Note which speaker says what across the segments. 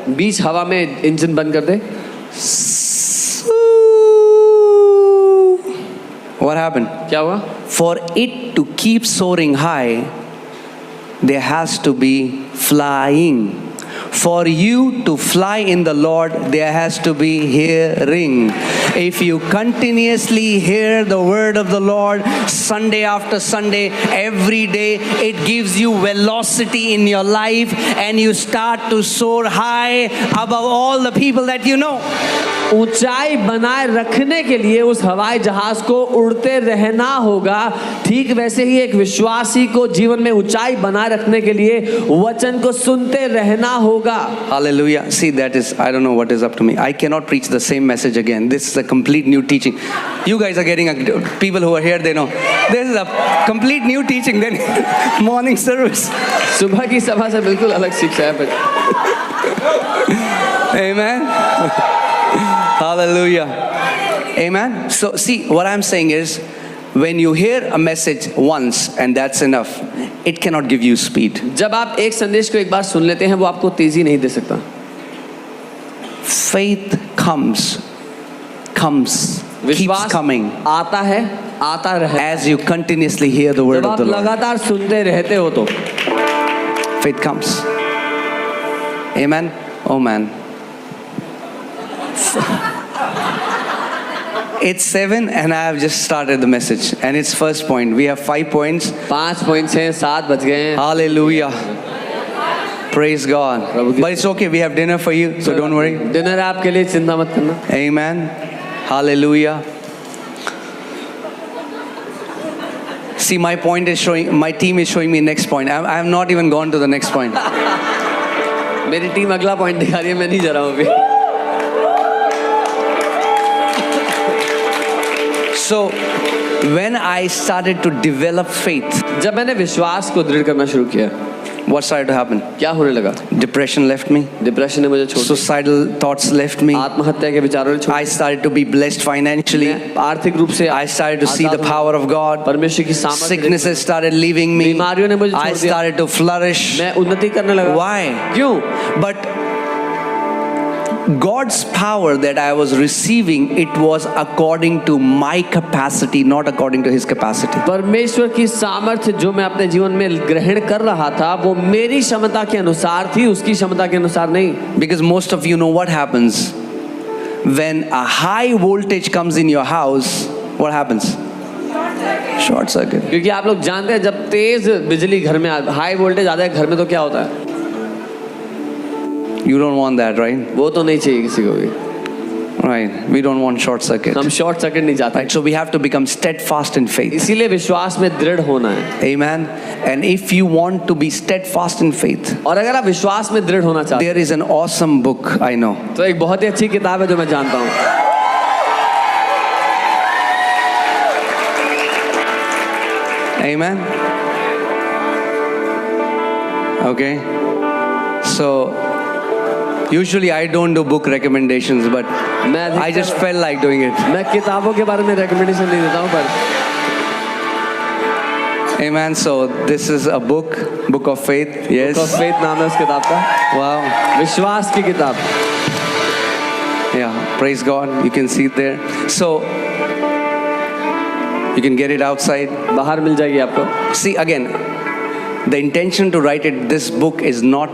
Speaker 1: बीच हवा में इंजन बंद कर दे।
Speaker 2: What happened?
Speaker 1: क्या हुआ?
Speaker 2: For it to keep soaring high, there has to be flying. For you to fly in the Lord, there has to be hearing. If you continuously hear the word of the Lord Sunday after Sunday, every day, it gives you velocity in your life and you start to soar high above all the people that you know.
Speaker 1: ऊंचाई बनाए रखने के लिए उस हवाई जहाज को उड़ते रहना होगा। ठीक वैसे ही एक विश्वासी को जीवन में ऊंचाई बनाए रखने के लिए वचन को सुनते रहना होगा।
Speaker 2: Hallelujah. See, that is, I don't know what is up to me. I cannot preach the same message again. This is a complete new teaching. You guys are getting, people who are here, they know. This is a complete new teaching than morning service.
Speaker 1: सुबह की सभा से बिल्कुल अलग शिक्षा है।
Speaker 2: Amen. Hallelujah. Amen. So see, what I'm saying is, when you hear a message once and that's enough, it cannot give you speed.
Speaker 1: जब आप एक संदेश को एक बार सुन लेते हैं, वो आपको तेजी नहीं दे सकता।
Speaker 2: Faith comes, keeps coming
Speaker 1: आता है, आता रहे।
Speaker 2: as you continuously hear the word
Speaker 1: जब
Speaker 2: of
Speaker 1: आप
Speaker 2: the Lord.
Speaker 1: लगातार सुनते रहते हो तो
Speaker 2: Faith comes. Amen. Oh man. It's 7 and I have just started the message and it's first point. We have 5 points.
Speaker 1: 5 points हैं, 7 बज गए हैं।
Speaker 2: Hallelujah. Praise God. But it's okay. We have dinner for you, so don't worry.
Speaker 1: Dinner आपके लिए, चिंता मत करना।
Speaker 2: Amen. Hallelujah. See, my team is showing me next point. I have not even gone to the next point.
Speaker 1: मेरी team अगला point दिखा रही है, मैं नहीं जा रहा हूँ अभी।
Speaker 2: So, when I started to develop faith,
Speaker 1: जब मैंने विश्वास को दृढ़ करना शुरू किया,
Speaker 2: what started to happen?
Speaker 1: क्या होने लगा?
Speaker 2: Depression left me.
Speaker 1: डिप्रेशन ने मुझे छोड़ दिया।
Speaker 2: Suicidal thoughts left me.
Speaker 1: आत्महत्या के विचारों ने छोड़
Speaker 2: I started to be blessed financially.
Speaker 1: दिया। आर्थिक रूप से
Speaker 2: I started to see the power of God.
Speaker 1: परमेश्वर की सामर्थ्य
Speaker 2: Sicknesses started leaving me.
Speaker 1: बीमारियों ने मुझे छोड़
Speaker 2: I
Speaker 1: दिया।
Speaker 2: started to flourish.
Speaker 1: मैं उन्नति करने लगा।
Speaker 2: Why?
Speaker 1: क्यों?
Speaker 2: But God's power that I was receiving, it was according to my capacity, not according to His capacity.
Speaker 1: परमेश्वर की सामर्थ्य जो मैं अपने जीवन में ग्रहण कर रहा था, वो मेरी क्षमता के अनुसार थी, उसकी क्षमता के अनुसार नहीं।
Speaker 2: Because most of you know what happens when a high voltage comes in your house. What happens? Short circuit.
Speaker 1: क्योंकि आप लोग जानते हैं, जब तेज बिजली घर में हाई वोल्टेज आता है घर में, तो क्या होता है?
Speaker 2: You don't want that, right?
Speaker 1: वो तो नहीं चाहिए किसी को भी।
Speaker 2: Right. We don't want short circuit.
Speaker 1: हम शॉर्ट सर्किट नहीं चाहते।
Speaker 2: Right. So we have to become steadfast in faith.
Speaker 1: इसीलिए विश्वास में दृढ़ होना है।
Speaker 2: Amen. And if you want to be steadfast in faith,
Speaker 1: और अगर आप विश्वास में दृढ़ होना चाहते
Speaker 2: there is an awesome book I know.
Speaker 1: हैं, तो एक बहुत ही अच्छी किताब है जो मैं जानता हूँ।
Speaker 2: Amen. Okay. So usually I don't do book recommendations, but I just felt like doing it.
Speaker 1: मैं किताबों के बारे में रिकमेंडेशन नहीं देता हूँ, पर
Speaker 2: Amen. So this is a book of faith. Yes.
Speaker 1: Book of Faith नाम है उस किताब का।
Speaker 2: Wow.
Speaker 1: विश्वास की किताब।
Speaker 2: Yeah. Praise God. You can see it there. So you can get it outside.
Speaker 1: बाहर मिल जाएगी आपको।
Speaker 2: See again, the intention to write this book is not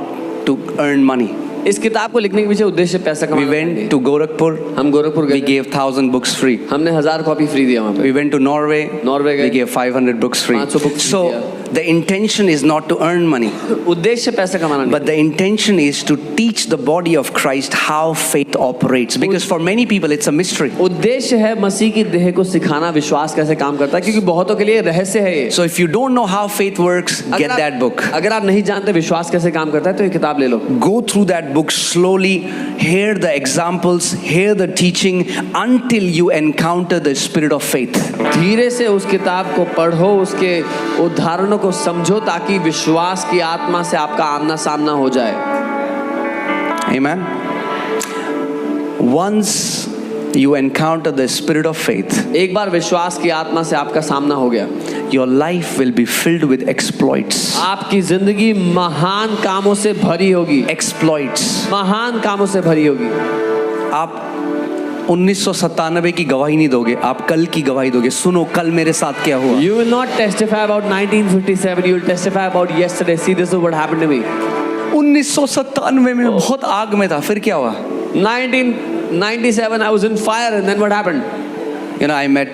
Speaker 2: to earn money.
Speaker 1: इस किताब को लिखने के पीछे उद्देश्य पैसा
Speaker 2: We
Speaker 1: कमाना।
Speaker 2: went to Gorakhpur.
Speaker 1: हम गोरखपुर
Speaker 2: We
Speaker 1: गए।
Speaker 2: gave 1,000 books free.
Speaker 1: हमने 1000 कॉपी फ्री दिया वहाँ पे।
Speaker 2: We went to Norway.
Speaker 1: Norway
Speaker 2: We
Speaker 1: गए।
Speaker 2: gave 500 books free.
Speaker 1: 500 books free
Speaker 2: So
Speaker 1: दिया।
Speaker 2: the intention is not to earn money,
Speaker 1: उद्देश्य पैसा कमाना नहीं।
Speaker 2: but the intention is to teach the body of Christ how faith operates. Because for many people it's a mystery.
Speaker 1: उद्देश्य है मसीह की देह को सिखाना विश्वास कैसे काम करता है, क्योंकि बहुतों के लिए रहस्य है ये।
Speaker 2: So if you don't know how faith works, get that book.
Speaker 1: अगर आप नहीं जानते विश्वास कैसे काम करता है, तो ये किताब ले लो।
Speaker 2: Go through that book slowly, hear the examples, hear the teaching until you encounter the spirit of faith.
Speaker 1: धीरे से उस किताब को पढ़ो, उसके उदाहरणों को समझो, ताकि विश्वास की आत्मा से आपका आमना सामना हो जाए।
Speaker 2: Amen. Once you encounter the spirit of faith,
Speaker 1: एक बार विश्वास की आत्मा से आपका सामना हो गया,
Speaker 2: your life will be filled with exploits.
Speaker 1: आपकी जिंदगी महान कामों से भरी होगी,
Speaker 2: Exploits.
Speaker 1: महान कामों से भरी होगी।
Speaker 2: आप 1997 की गवाही नहीं दोगे, आप कल की गवाही दोगे। सुनो कल मेरे साथ क्या हुआ।
Speaker 1: You will not testify about 1957, you will testify about yesterday. See, this is what happened to me.
Speaker 2: 1997 में बहुत आग में था, फिर क्या हुआ?
Speaker 1: 1997, I was in fire, and then what happened?
Speaker 2: You know, I met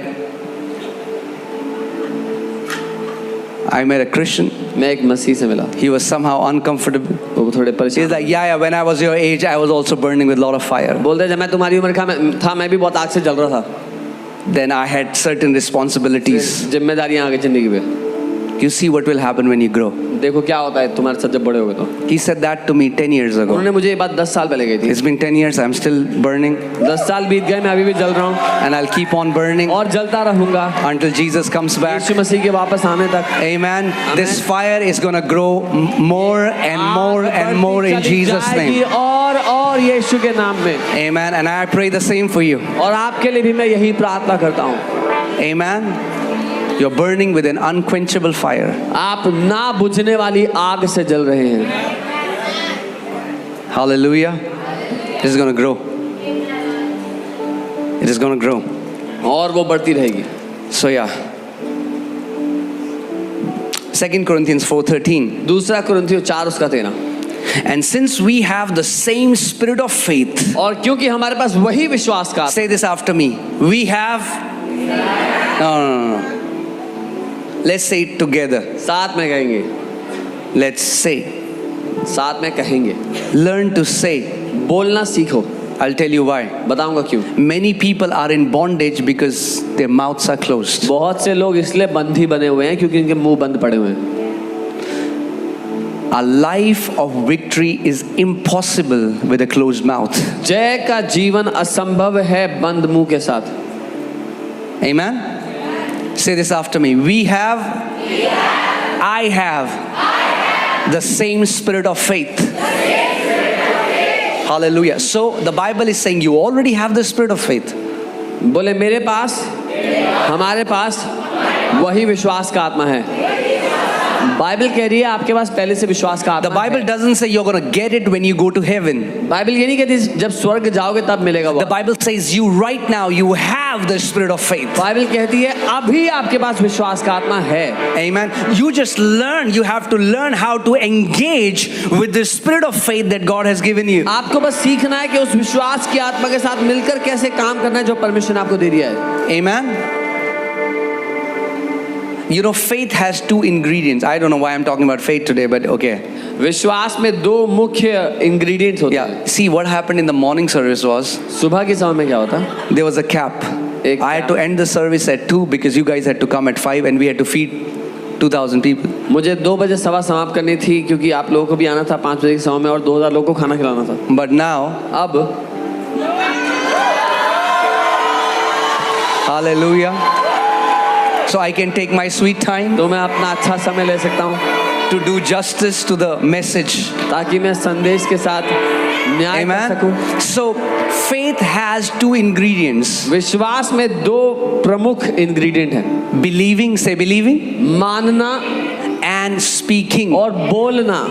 Speaker 2: a Christian.
Speaker 1: मैं एक मसीह से मिला,
Speaker 2: He was somehow uncomfortable.
Speaker 1: वो थोड़े
Speaker 2: He's
Speaker 1: परेशान।
Speaker 2: like, yeah, when I was your age, I was also burning with a lot of fire.
Speaker 1: बोलते जब मैं तुम्हारी उम्र का था, मैं भी बहुत आग से जल रहा था।
Speaker 2: Then I had certain responsibilities.
Speaker 1: जिम्मेदारियां आ गई जिंदगी पे।
Speaker 2: You see what will happen when you grow.
Speaker 1: देखो क्या होता है तुम्हारे साथ जब बड़े हो गए तो।
Speaker 2: He said that to me 10 years ago.
Speaker 1: उन्होंने मुझे ये बात 10 साल पहले कही थी।
Speaker 2: It's been 10 years, I'm still burning.
Speaker 1: 10 साल बीत गए, मैं अभी भी जल रहा हूँ
Speaker 2: And I'll keep on burning
Speaker 1: और जलता रहूंगा
Speaker 2: until Jesus comes back.
Speaker 1: यीशु मसीह के वापस आने तक।
Speaker 2: Amen. This fire is going to grow more and more and more in Jesus' name.
Speaker 1: और यीशु के नाम में।
Speaker 2: Amen. And I pray the same for you.
Speaker 1: और आपके लिए भी मैं यही प्रार्थना करता हूँ।
Speaker 2: Amen. You're burning with an unquenchable fire.
Speaker 1: आप ना बुझने वाली आग से जल रहे हैं।
Speaker 2: Hallelujah. It is going to grow. It is going to grow.
Speaker 1: और वो बढ़ती रहेगी।
Speaker 2: So yeah. 2 Corinthians 4:13.
Speaker 1: दूसरा कुरिन्थियों 4 उसका 13।
Speaker 2: And since we have the same spirit of faith,
Speaker 1: और क्योंकि हमारे पास वही विश्वास का,
Speaker 2: say this after me. We have no. Let's say it together.
Speaker 1: साथ में कहेंगे,
Speaker 2: Let's say.
Speaker 1: साथ में कहेंगे।
Speaker 2: Learn to say.
Speaker 1: बोलना सीखो।
Speaker 2: I'll tell you why.
Speaker 1: बताऊंगा क्यों।
Speaker 2: Many people are in bondage because their mouths are closed.
Speaker 1: बहुत से लोग इसलिए बंधी बने हुए हैं क्योंकि इनके मुंह बंद पड़े हुए हैं।
Speaker 2: A life of victory is impossible with a closed mouth.
Speaker 1: जय का जीवन असंभव है बंद मुंह के साथ।
Speaker 2: Amen. Say this after me. I have the same spirit of faith. Hallelujah. So the Bible is saying you already have the spirit of faith.
Speaker 1: बोले मेरे पास, हमारे पास वही विश्वास का आत्मा है। बाइबल कह रही है आपके पास पहले से विश्वास का
Speaker 2: The
Speaker 1: आत्मा
Speaker 2: Bible
Speaker 1: है।
Speaker 2: doesn't say you're going to get it when you go to heaven.
Speaker 1: Bible ये नहीं कहती जब स्वर्ग जाओगे तब मिलेगा वो।
Speaker 2: The Bible says you right now you have the spirit of faith.
Speaker 1: Bible कहती है अभी आपके पास विश्वास का आत्मा है।
Speaker 2: Amen. You just learn. You have to learn how to engage with the spirit of faith that God has given you.
Speaker 1: आपको बस सीखना है कि उस विश्वास की आत्मा के साथ मिलकर कैसे काम करना है जो परमेश्वर ने आपको दे दिया है।
Speaker 2: Amen. You know, faith has 2 ingredients. I don't know why I'm talking about faith today, but okay.
Speaker 1: विश्वास में 2 मुख्य इंग्रेडिएंट्स होते हैं।
Speaker 2: Yeah. See, what happened in the morning service was
Speaker 1: सुबह के समय में क्या होता?
Speaker 2: there was a cap.
Speaker 1: एक
Speaker 2: I had to end the service at 2 because you guys had to come at 5 and we had to feed 2,000 people.
Speaker 1: मुझे 2 बजे सभा समाप्त करनी थी क्योंकि आप लोगों को भी आना था 5 बजे के समय में और 2000 लोगों को खाना खिलाना था।
Speaker 2: But now,
Speaker 1: अब
Speaker 2: hallelujah. So I can take my sweet time
Speaker 1: तो मैं अपना अच्छा समय ले सकता हूँ
Speaker 2: to do justice to the message.
Speaker 1: ताकि मैं संदेश के साथ न्याय कर सकूं।
Speaker 2: Amen. So faith has 2 ingredients.
Speaker 1: विश्वास में 2 प्रमुख इंग्रेडिएंट हैं।
Speaker 2: Believing, say believing,
Speaker 1: मानना
Speaker 2: and speaking.
Speaker 1: और बोलना।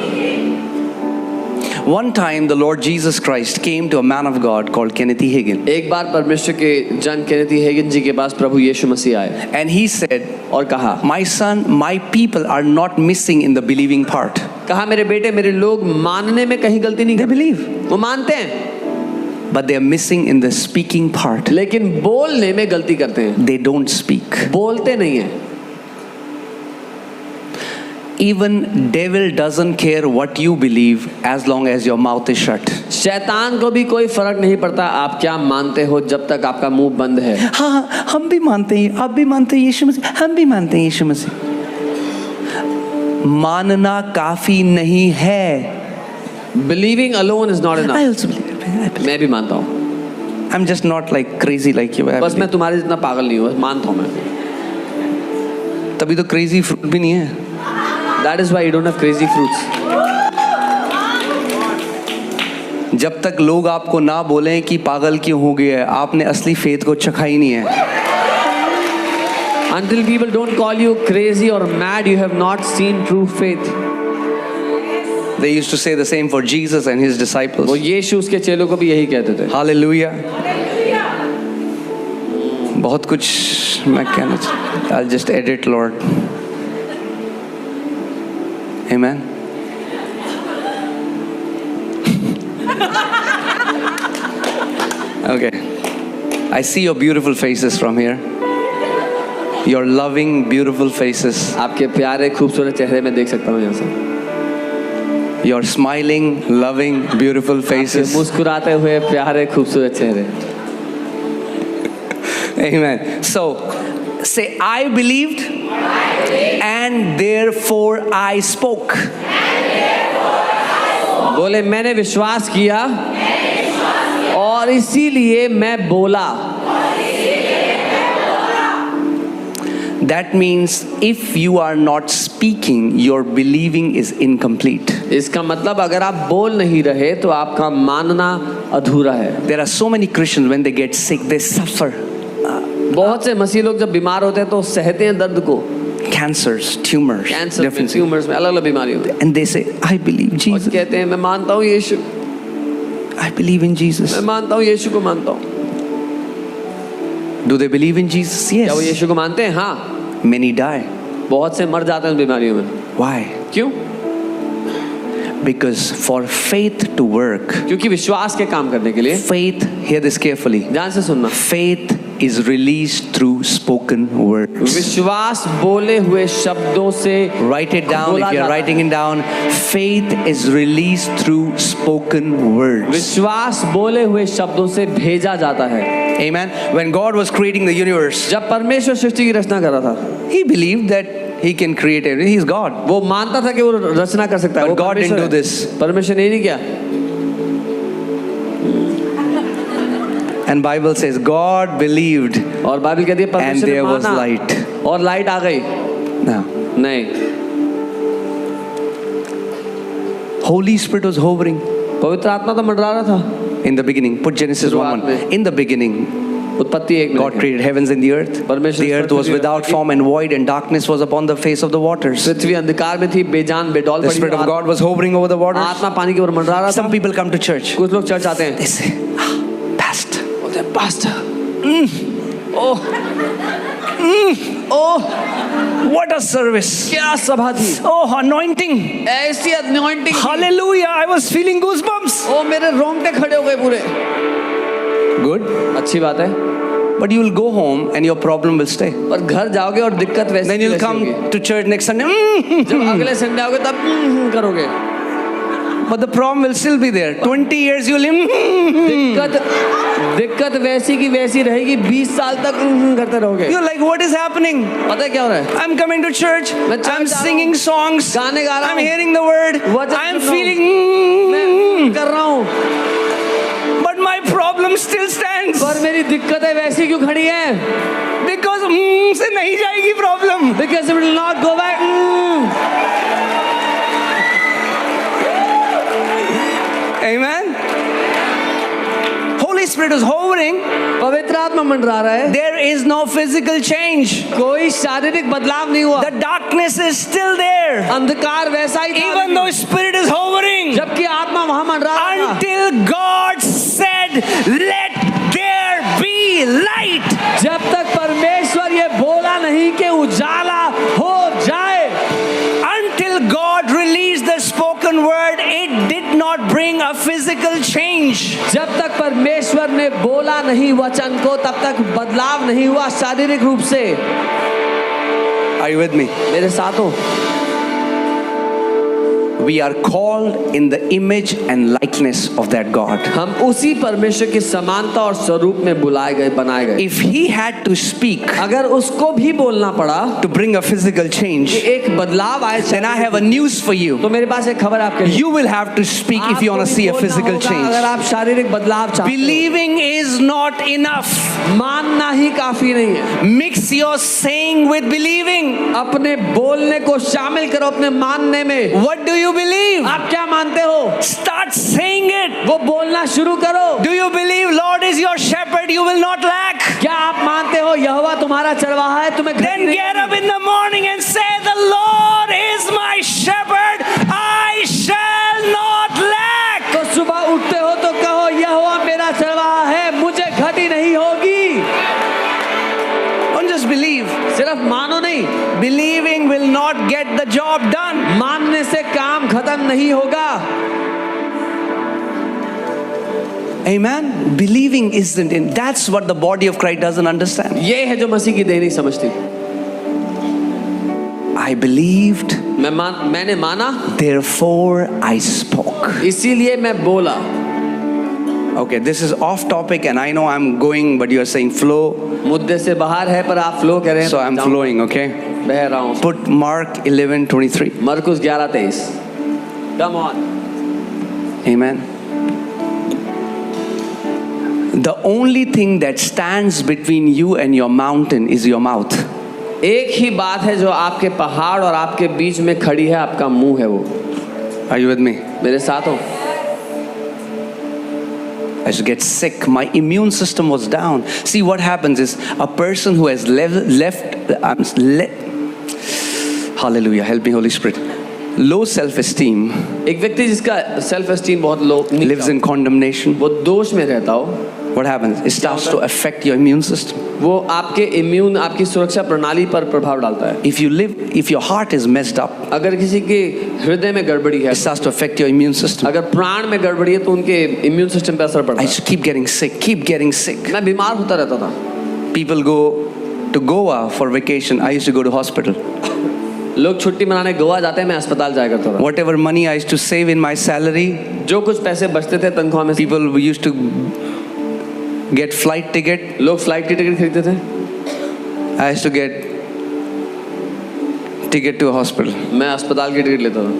Speaker 2: One time the Lord Jesus Christ came to a man of God called Kenneth E. Hagin.
Speaker 1: एक बार परमेश्वर के जन केनेथ ई हेगिन जी के पास प्रभु यीशु मसीह आए
Speaker 2: And he said,
Speaker 1: और कहा,
Speaker 2: my son, my people are not missing in the believing part.
Speaker 1: कहा मेरे बेटे मेरे लोग मानने में कहीं गलती नहीं
Speaker 2: They
Speaker 1: करते,
Speaker 2: believe,
Speaker 1: वो मानते हैं
Speaker 2: but they are missing in the speaking part.
Speaker 1: लेकिन बोलने में गलती करते हैं,
Speaker 2: They don't speak.
Speaker 1: बोलते नहीं हैं।
Speaker 2: Even devil doesn't care what you believe as long as your mouth is shut.
Speaker 3: शैतान को भी कोई फर्क नहीं पड़ता आप क्या मानते हो जब तक आपका मुंह बंद है।
Speaker 2: हाँ, हम भी मानते हैं, आप भी मानते हैं यीशु मसीह, हम भी मानते हैं यीशु मसीह। मानना काफी नहीं है।
Speaker 3: Believing alone is not enough.
Speaker 2: I also believe.
Speaker 3: मैं भी मानता हूँ।
Speaker 2: I'm just not like crazy like you.
Speaker 3: बस मैं तुम्हारे जितना पागल नहीं हूँ, मानता हूँ मैं।
Speaker 2: तभी तो crazy fruit भी नहीं है।
Speaker 3: That is why you don't have crazy fruits.
Speaker 2: जब तक लोग आपको ना बोलें कि पागल क्यों हो गया है, आपने असली फेथ को चखा ही नहीं है.
Speaker 1: Until people don't call you crazy or mad, you have not seen true faith.
Speaker 2: They used to say the same for Jesus and his disciples.
Speaker 1: वो यीशु उसके चेलों को भी यही कहते थे.
Speaker 2: Hallelujah. बहुत कुछ मैं कहना चाहता. I'll just edit, Lord. Amen. Okay. I see your beautiful faces from here. Your loving, beautiful faces.
Speaker 1: आपके प्यारे खूबसूरत चेहरे में देख सकता हूँ यहाँ से.
Speaker 2: Your smiling, loving, beautiful
Speaker 1: आपके
Speaker 2: faces.
Speaker 1: मुस्कुराते हुए प्यारे खूबसूरत चेहरे.
Speaker 2: Amen. So, say, I believed and therefore I spoke.
Speaker 1: बोले मैंने विश्वास किया और इसीलिए मैं बोला.
Speaker 2: That means if you are not speaking, your believing is incomplete.
Speaker 1: इसका मतलब अगर आप बोल नहीं रहे तो आपका मानना अधूरा है.
Speaker 2: There are so many Christians when they get sick, they suffer.
Speaker 1: बहुत से मसीह लोग जब बीमार होते हैं तो सहते हैं दर्द को.
Speaker 2: Cancers, tumors,
Speaker 1: कैंसर में,
Speaker 2: different things.
Speaker 1: ट्यूमर्स में, अलग अलग बीमारियों में.
Speaker 2: And they say, I believe
Speaker 1: और
Speaker 2: Jesus.
Speaker 1: कहते हैं मैं मानता हूँ यीशु.
Speaker 2: I believe in Jesus.
Speaker 1: मैं मानता हूँ यीशु को मानता हूँ.
Speaker 2: Do they believe in Jesus?
Speaker 1: क्या वो
Speaker 2: Yes.
Speaker 1: यीशु को मानते हैं? हाँ.
Speaker 2: Many die.
Speaker 1: बहुत से मर जाते हैं उन बीमारियों में.
Speaker 2: Why?
Speaker 1: क्यों?
Speaker 2: Because for faith to work,
Speaker 1: क्योंकि विश्वास के काम करने के लिए,
Speaker 2: faith, hear this carefully,
Speaker 1: ध्यान से सुनना,
Speaker 2: faith is released through spoken words.
Speaker 1: विश्वास बोले हुए शब्दों से
Speaker 2: Write it down
Speaker 1: बोला
Speaker 2: if you're
Speaker 1: जाता
Speaker 2: writing it down. Faith is released through spoken words.
Speaker 1: विश्वास बोले हुए शब्दों से भेजा जाता है.
Speaker 2: Amen. When God was creating the universe,
Speaker 1: जब परमेश्वर सृष्टि की रचना कर रहा था,
Speaker 2: He believed that He can create everything. He's God.
Speaker 1: वो मानता था कि वो रचना कर सकता है.
Speaker 2: But
Speaker 1: वो
Speaker 2: God didn't
Speaker 1: परमेश्वर
Speaker 2: do
Speaker 1: है.
Speaker 2: this.
Speaker 1: परमेश्वर ने नहीं किया.
Speaker 2: And Bible says God believed
Speaker 1: और बाइबल कहती है
Speaker 2: and
Speaker 1: परमेश्वर ने
Speaker 2: there was
Speaker 1: माना
Speaker 2: light.
Speaker 1: और लाइट आ गई.
Speaker 2: Now,
Speaker 1: नहीं,
Speaker 2: Holy Spirit was hovering
Speaker 1: पवित्र आत्मा तो मंडरा रहा था.
Speaker 2: in the beginning. Put Genesis 1:1. In the beginning,
Speaker 1: उत्पत्ति एक में
Speaker 2: God created heavens and the earth.
Speaker 1: परमेश्वर
Speaker 2: The earth was without form and void, and darkness was upon the face of the waters.
Speaker 1: पृथ्वी अंधकार में थी, बेजान बेडौल
Speaker 2: The
Speaker 1: पड़ी.
Speaker 2: Spirit of God was hovering over the waters.
Speaker 1: आत्मा पानी के ऊपर मंडरा रहा था.
Speaker 2: Some people come to church.
Speaker 1: कुछ लोग चर्च आते हैं.
Speaker 2: They say, Pastor,
Speaker 1: बोलते हैं pastor. Oh oh
Speaker 2: what a service.
Speaker 1: क्या सभा थी.
Speaker 2: Oh, anointing.
Speaker 1: ऐसी anointing.
Speaker 2: Hallelujah. I was feeling goosebumps.
Speaker 1: ओ मेरे रोंगटे खड़े हो गए पूरे.
Speaker 2: Good.
Speaker 1: अच्छी बात है.
Speaker 2: But you will go home and your problem will stay.
Speaker 1: पर घर जाओगे और दिक्कत वैसी
Speaker 2: Then
Speaker 1: की
Speaker 2: you'll
Speaker 1: वैसी
Speaker 2: come
Speaker 1: होगी.
Speaker 2: to church next Sunday.
Speaker 1: जब अगले संडे आओगे तब करोगे.
Speaker 2: But the problem will still be there. 20 years you'll.
Speaker 1: दिक्कत वैसी की वैसी रहेगी. 20 साल तक करते रहोगे.
Speaker 2: You're like, what is happening?
Speaker 1: पता है क्या हो रहा है?
Speaker 2: I'm coming to church.
Speaker 1: मैं चर्च
Speaker 2: I'm
Speaker 1: जा रहा
Speaker 2: singing
Speaker 1: हूँ.
Speaker 2: songs.
Speaker 1: गाने गा रहा
Speaker 2: I'm
Speaker 1: हूँ.
Speaker 2: hearing the word.
Speaker 1: वचन
Speaker 2: I'm
Speaker 1: सुन रहा हूँ.
Speaker 2: feeling.
Speaker 1: मैं कर रहा हूँ.
Speaker 2: But my problem still stands.
Speaker 1: पर मेरी दिक्कतें वैसी क्यों खड़ी हैं?
Speaker 2: Because से नहीं जाएगी problem.
Speaker 1: Because it will not go back.
Speaker 2: Amen. Holy Spirit is hovering.
Speaker 1: पवित्र आत्मा मंडरा रहा है.
Speaker 2: There is no physical change.
Speaker 1: कोई शारीरिक बदलाव नहीं हुआ.
Speaker 2: The darkness is still there.
Speaker 1: अंधकार वैसा ही था.
Speaker 2: Even though Spirit is hovering.
Speaker 1: जबकि आत्मा वहां मंडरा रहा था.
Speaker 2: Until God said, let there be light.
Speaker 1: जब तक परमेश्वर ये बोला नहीं कि उजाला हो जाए.
Speaker 2: Until God released the spoken word, it did not bring a physical change.
Speaker 1: जब तक परमेश्वर ने बोला नहीं वचन को तब तक बदलाव नहीं हुआ शारीरिक रूप से.
Speaker 2: Are you with me?
Speaker 1: मेरे साथ हो.
Speaker 2: We are called in the image and likeness of that God.
Speaker 1: हम उसी परमेश्वर की समानता और स्वरूप में बुलाए गए, बनाए गए.
Speaker 2: If He had to speak
Speaker 1: अगर उसको भी बोलना पड़ा
Speaker 2: to bring a physical change,
Speaker 1: कि एक बदलाव आए,
Speaker 2: then I have a news for you.
Speaker 1: तो मेरे पास एक खबर आपके लिए.
Speaker 2: You will have to speak if you want to see a physical
Speaker 1: अगर
Speaker 2: change.
Speaker 1: आप शारीरिक बदलाव चाहते हो.
Speaker 2: Believing is not enough.
Speaker 1: मानना ही काफी नहीं है.
Speaker 2: Mix your saying with believing.
Speaker 1: अपने बोलने को शामिल करो अपने मानने में.
Speaker 2: What do you you believe?
Speaker 1: आप क्या मानते हो?
Speaker 2: Start saying it.
Speaker 1: वो बोलना शुरू करो।
Speaker 2: Do you believe Lord is your shepherd? You will not lack.
Speaker 1: क्या आप मानते हो यहोवा तुम्हारा चरवाहा है, तुम्हें घटी
Speaker 2: Then
Speaker 1: नहीं
Speaker 2: get up in the morning and say, the Lord is my shepherd. I shall not lack.
Speaker 1: तो सुबह उठते हो तो कहो यहोवा मेरा चरवाहा है, मुझे घटी नहीं होगी।
Speaker 2: Don't just believe.
Speaker 1: सिर्फ मानो नहीं,
Speaker 2: Believing will not get the job done.
Speaker 1: मानने से काम खत्म नहीं होगा।
Speaker 2: Amen. Believing isn't in. That's what the body of Christ doesn't understand.
Speaker 1: ये है जो मसीह की देह नहीं समझती।
Speaker 2: I believed,
Speaker 1: मैंने माना,
Speaker 2: therefore I spoke.
Speaker 1: इसीलिए मैं बोला।
Speaker 2: Okay, this is off topic and I know I'm going, but you are saying flow.
Speaker 1: मुद्दे से बाहर है पर आप फ्लो करें।
Speaker 2: So I'm flowing, okay?
Speaker 1: बह रहा हूँ।
Speaker 2: Put Mark 11:23.
Speaker 1: मरकुस 11:23। Come on.
Speaker 2: Amen. The only thing that stands between you and your mountain is your mouth.
Speaker 1: एक ही बात है जो आपके पहाड़ और आपके बीच में खड़ी है, आपका मुंह है वो।
Speaker 2: Are you with me?
Speaker 1: मेरे साथ हो?
Speaker 2: I used to get sick. My immune system was down. See, what happens is a person who has hallelujah, help me Holy Spirit. Low self-esteem,
Speaker 1: एक व्यक्ति जिसका सेल्फ एस्टीम बहुत लो
Speaker 2: lives in condemnation.
Speaker 1: वो दोष में रहता हो,
Speaker 2: What happens? It starts to affect your immune system.
Speaker 1: वो आपके इम्यून, आपकी सुरक्षा प्रणाली पर प्रभाव डालता है।
Speaker 2: If your heart is messed up,
Speaker 1: अगर किसी के हृदय में गड़बड़ी है,
Speaker 2: it starts to affect your immune system.
Speaker 1: अगर प्राण में गड़बड़ी है तो उनके इम्यून सिस्टम पे असर पड़ता
Speaker 2: I
Speaker 1: है।
Speaker 2: used to keep getting sick.
Speaker 1: मैं बीमार होता रहता था।
Speaker 2: People go to Goa for vacation. I used to go to hospital.
Speaker 1: लोग छुट्टी मनाने गोवा जाते हैं, मैं अस्पताल जाया करता था।
Speaker 2: Whatever money I used to save in my salary,
Speaker 1: जो कुछ पैसे बचते थे तनख्वाह में से,
Speaker 2: people used to get flight ticket.
Speaker 1: लोग फ्लाइट की टिकट खरीदते थे,
Speaker 2: I used to get ticket to a hospital.
Speaker 1: मैं अस्पताल की टिकट लेता था।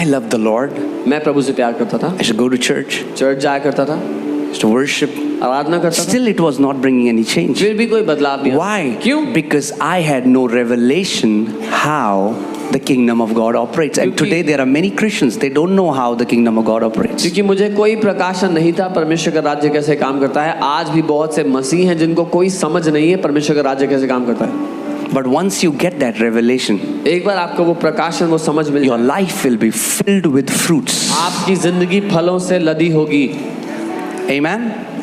Speaker 2: I love the Lord.
Speaker 1: मैं प्रभु से प्यार करता था,
Speaker 2: I should go to church.
Speaker 1: Church जाया करता था,
Speaker 2: I used to worship.
Speaker 1: आराधना करता था,
Speaker 2: Still, it was not bringing any change.
Speaker 1: फिर भी कोई बदलाव नहीं।
Speaker 2: Why?
Speaker 1: क्यों?
Speaker 2: Because I had no revelation how the kingdom of God operates. And
Speaker 1: क्योंकि-
Speaker 2: today there are many Christians, they don't know how the kingdom of God operates.
Speaker 1: क्योंकि मुझे कोई प्रकाशन नहीं था परमेश्वर का राज्य कैसे काम करता है। आज भी बहुत से मसीह हैं जिनको कोई समझ नहीं है परमेश्वर का राज्य कैसे काम करता है।
Speaker 2: But once you get that revelation,
Speaker 1: एक बार आपको वो प्रकाशन, वो समझ मिल
Speaker 2: your life will be filled with fruits.
Speaker 1: आपकी जिंदगी फलों से लदी होगी।
Speaker 2: Amen.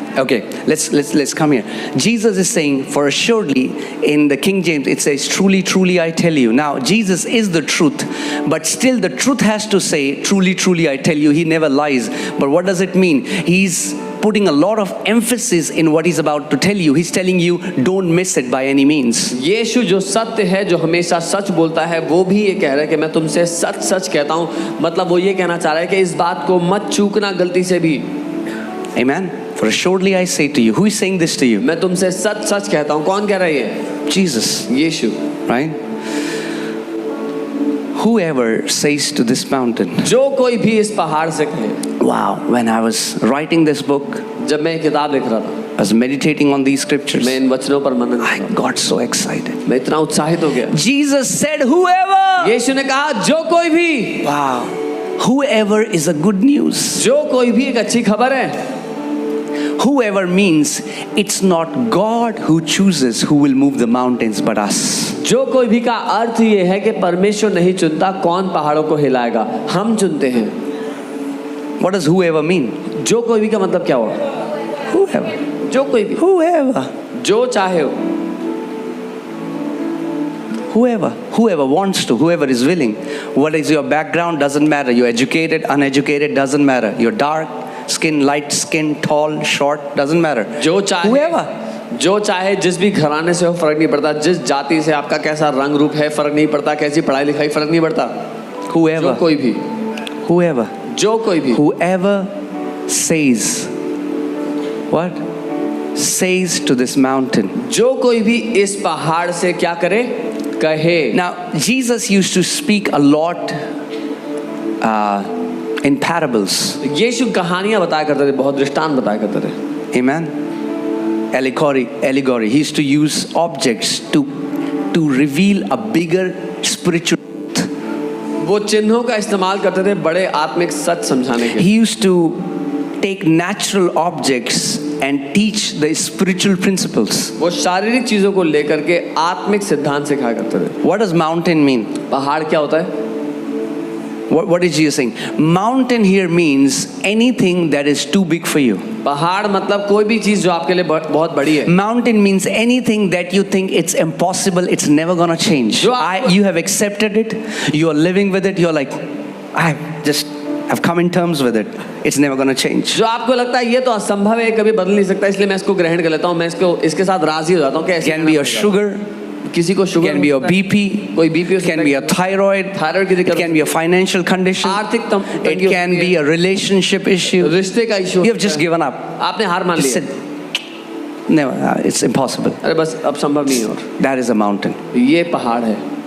Speaker 2: Okay, let's come here. Jesus is saying, for assuredly, in the King James it says, truly, truly I tell you. Now Jesus is the truth, but still the truth has to say, truly, truly I tell you. He never lies. But what does it mean? He's putting a lot of emphasis in what he's about to tell you. He's telling you, don't miss it by any means.
Speaker 1: यीशु जो सत्य है, जो हमेशा सच बोलता है, वो भी ये कह रहा है कि मैं तुमसे सच सच कहता हूँ। मतलब वो ये कहना चाह रहा है कि इस बात को मत चूकना गलती से भी।
Speaker 2: Amen. For assuredly I say to you. Who is saying this to you?
Speaker 1: मैं तुमसे सच सच कहता हूँ। कौन कह रहा है ये?
Speaker 2: Jesus.
Speaker 1: Yeshu.
Speaker 2: Right? Whoever says to this mountain,
Speaker 1: जो कोई भी इस पहाड़ से कहे।
Speaker 2: wow, when I was writing this book,
Speaker 1: जब मैं ये किताब लिख रहा था,
Speaker 2: I was meditating on these scriptures,
Speaker 1: मैं इन वचनों पर मनन
Speaker 2: I
Speaker 1: कर रहा
Speaker 2: got so excited.
Speaker 1: था। मैं इतना उत्साहित हो गया।
Speaker 2: Jesus said, whoever.
Speaker 1: यीशु ने कहा जो कोई भी,
Speaker 2: Wow. Whoever is a good news.
Speaker 1: जो कोई भी एक अच्छी खबर है।
Speaker 2: Whoever means it's not God who chooses who will move the mountains but us.
Speaker 1: जो कोई भी का अर्थ ये है कि परमेश्वर नहीं चुनता कौन पहाड़ों को हिलाएगा, हम चुनते हैं।
Speaker 2: What does whoever mean?
Speaker 1: जो कोई भी का मतलब क्या हुआ?
Speaker 2: Whoever.
Speaker 1: जो कोई भी,
Speaker 2: Whoever.
Speaker 1: जो चाहे हो।
Speaker 2: Whoever wants to, whoever is willing. What is your background doesn't matter. You're educated, uneducated doesn't matter. You're dark skin, light skin, tall, short doesn't matter.
Speaker 1: जो चाहे,
Speaker 2: Whoever.
Speaker 1: जो चाहे, जिस भी घराने से हो फर्क नहीं पड़ता, जिस जाति से आपका कैसा रंग रूप है फर्क नहीं पड़ता, कैसी पढ़ाई लिखाई फर्क नहीं पड़ता।
Speaker 2: Whoever.
Speaker 1: जो कोई भी,
Speaker 2: Whoever.
Speaker 1: जो कोई भी,
Speaker 2: Whoever says what? Says to this mountain.
Speaker 1: जो कोई भी इस पहाड़ से क्या करे? कहे।
Speaker 2: Now Jesus used to speak a lot in parables.
Speaker 1: यीशु कहानियां बताया करते थे, बहुत दृष्टांत बताया करते थे।
Speaker 2: Amen. Allegory. He used to use objects to reveal a bigger spiritual truth.
Speaker 1: वो चिन्हों का इस्तेमाल करते थे बड़े आत्मिक सच समझाने के लिए।
Speaker 2: He used to take natural objects and teach the spiritual principles.
Speaker 1: वो शारीरिक चीजों को लेकर के आत्मिक सिद्धांत सिखाया करते थे।
Speaker 2: What does mountain mean?
Speaker 1: पहाड़ क्या होता है?
Speaker 2: What is Jesus saying? Mountain here means anything that is too big for you.
Speaker 1: पहाड़ मतलब कोई भी चीज जो आपके लिए बहुत बड़ी है।
Speaker 2: Mountain means anything that you think it's impossible, it's never gonna change.
Speaker 1: जो आप-
Speaker 2: You have accepted it, you are living with it, you're like, I've come in terms with it. It's never gonna change.
Speaker 1: जो आपको लगता है ये तो असंभव है, कभी बदल नहीं सकता, इसलिए मैं इसको ग्रहण कर लेता हूँ, मैं इसके साथ राजी हो जाता हूँ।
Speaker 2: It can be your sugar,
Speaker 1: किसी को
Speaker 2: it
Speaker 1: sugar
Speaker 2: can be your BP,
Speaker 1: कोई BP
Speaker 2: it can be a thyroid,
Speaker 1: thyroid की
Speaker 2: it
Speaker 1: दिक्कत,
Speaker 2: can be a financial condition,
Speaker 1: आर्थिक
Speaker 2: it can be a relationship issue.
Speaker 1: रिश्ते का issue,
Speaker 2: You have just given up.
Speaker 1: आपने हार मान
Speaker 2: Just
Speaker 1: लिया,
Speaker 2: said, never, it's impossible.
Speaker 1: अरे बस अब संभव नहीं है। और
Speaker 2: That is a mountain.
Speaker 1: ये पहाड़ है।